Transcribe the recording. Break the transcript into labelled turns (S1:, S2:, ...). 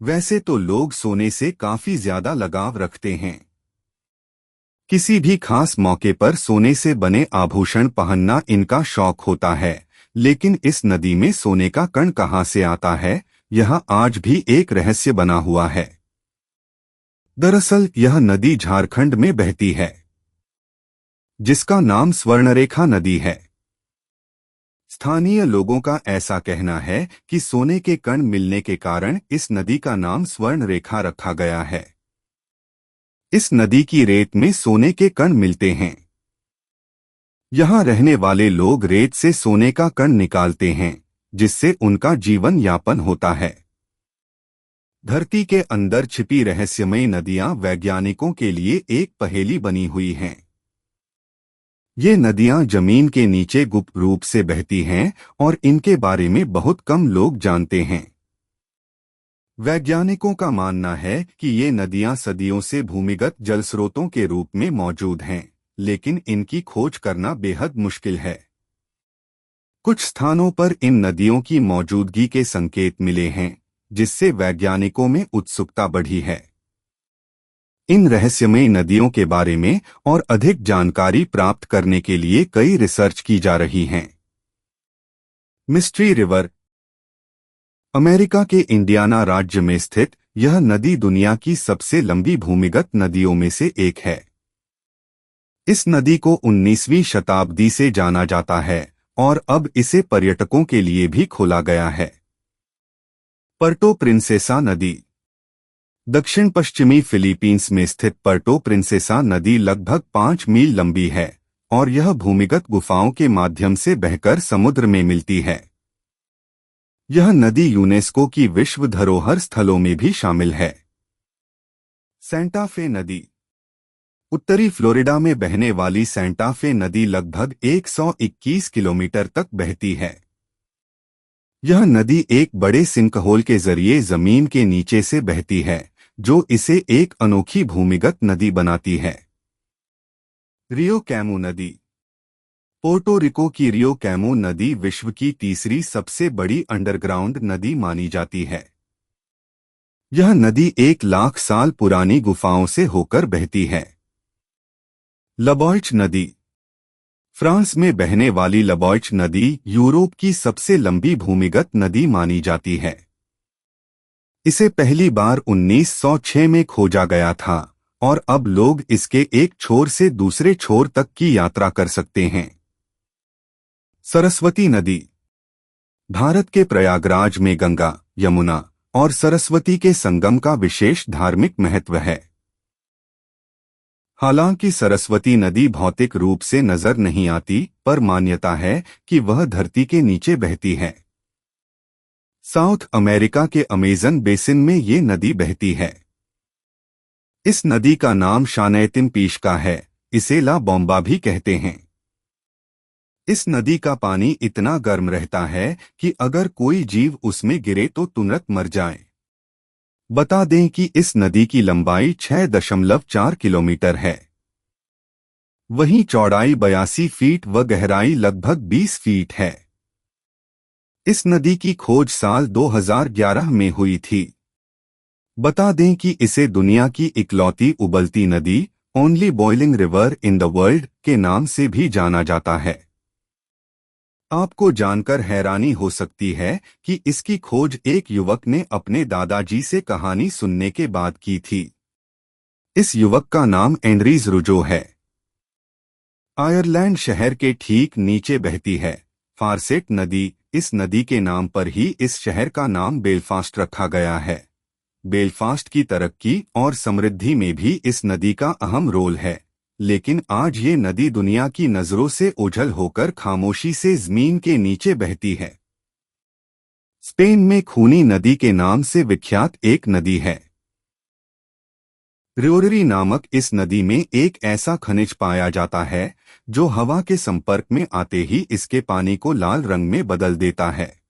S1: वैसे तो लोग सोने से काफी ज्यादा लगाव रखते हैं। किसी भी खास मौके पर सोने से बने आभूषण पहनना इनका शौक होता है। लेकिन इस नदी में सोने का कण कहाँ से आता है, यह आज भी एक रहस्य बना हुआ है। दरअसल यह नदी झारखंड में बहती है, जिसका नाम स्वर्णरेखा नदी है। स्थानीय लोगों का ऐसा कहना है कि सोने के कण मिलने के कारण इस नदी का नाम स्वर्ण रेखा रखा गया है। इस नदी की रेत में सोने के कण मिलते हैं। यहाँ रहने वाले लोग रेत से सोने का कण निकालते हैं, जिससे उनका जीवन यापन होता है। धरती के अंदर छिपी रहस्यमयी नदियां वैज्ञानिकों के लिए एक पहेली बनी हुई हैं। ये नदियां जमीन के नीचे गुप्त रूप से बहती हैं और इनके बारे में बहुत कम लोग जानते हैं। वैज्ञानिकों का मानना है कि ये नदियां सदियों से भूमिगत जलस्रोतों के रूप में मौजूद हैं, लेकिन इनकी खोज करना बेहद मुश्किल है। कुछ स्थानों पर इन नदियों की मौजूदगी के संकेत मिले हैं, जिससे वैज्ञानिकों में उत्सुकता बढ़ी है। इन रहस्यमयी नदियों के बारे में और अधिक जानकारी प्राप्त करने के लिए कई रिसर्च की जा रही हैं। Mystery river. अमेरिका के इंडियाना राज्य में स्थित यह नदी दुनिया की सबसे लंबी भूमिगत नदियों में से एक है। इस नदी को 19वीं शताब्दी से जाना जाता है और अब इसे पर्यटकों के लिए भी खोला गया है। पर्टो प्रिंसेसा नदी। दक्षिण पश्चिमी फिलीपींस में स्थित पर्टो प्रिंसेसा नदी लगभग 5 मील लंबी है और यह भूमिगत गुफाओं के माध्यम से बहकर समुद्र में मिलती है। यह नदी यूनेस्को की विश्व धरोहर स्थलों में भी शामिल है। सैंटा फे नदी। उत्तरी फ्लोरिडा में बहने वाली सैंटा फे नदी लगभग 121 किलोमीटर तक बहती है। यह नदी एक बड़े सिंकहोल के जरिए जमीन के नीचे से बहती है, जो इसे एक अनोखी भूमिगत नदी बनाती है। रियो कैमो नदी। पोर्टो रिको की रियो कैमो नदी विश्व की तीसरी सबसे बड़ी अंडरग्राउंड नदी मानी जाती है। यह नदी 1 लाख साल पुरानी गुफाओं से होकर बहती है। लबॉइच नदी। फ्रांस में बहने वाली लबॉइच नदी यूरोप की सबसे लंबी भूमिगत नदी मानी जाती है। इसे पहली बार 1906 में खोजा गया था और अब लोग इसके एक छोर से दूसरे छोर तक की यात्रा कर सकते हैं। सरस्वती नदी। भारत के प्रयागराज में गंगा, यमुना और सरस्वती के संगम का विशेष धार्मिक महत्व है। हालांकि सरस्वती नदी भौतिक रूप से नजर नहीं आती, पर मान्यता है कि वह धरती के नीचे बहती है। साउथ अमेरिका के अमेज़न बेसिन में ये नदी बहती है। इस नदी का नाम शानैतिन पीश का है, इसे ला बोम्बा भी कहते हैं। इस नदी का पानी इतना गर्म रहता है कि अगर कोई जीव उसमें गिरे तो तुरंत मर जाए। बता दें कि इस नदी की लंबाई 6.4 किलोमीटर है। वहीं चौड़ाई 82 फीट व गहराई लगभग 20 फीट है। इस नदी की खोज साल 2011 में हुई थी। बता दें कि इसे दुनिया की इकलौती उबलती नदी, only boiling river in the world के नाम से भी जाना जाता है। आपको जानकर हैरानी हो सकती है कि इसकी खोज एक युवक ने अपने दादाजी से कहानी सुनने के बाद की थी। इस युवक का नाम एंड्रीज रुजो है। आयरलैंड शहर के ठीक नीचे बहती है फारसेट नदी। इस नदी के नाम पर ही इस शहर का नाम बेलफास्ट रखा गया है। बेलफास्ट की तरक्की और समृद्धि में भी इस नदी का अहम रोल है, लेकिन आज ये नदी दुनिया की नजरों से ओझल होकर खामोशी से जमीन के नीचे बहती है। स्पेन में खूनी नदी के नाम से विख्यात एक नदी है। रियोररी नामक इस नदी में एक ऐसा खनिज पाया जाता है जो हवा के संपर्क में आते ही इसके पानी को लाल रंग में बदल देता है।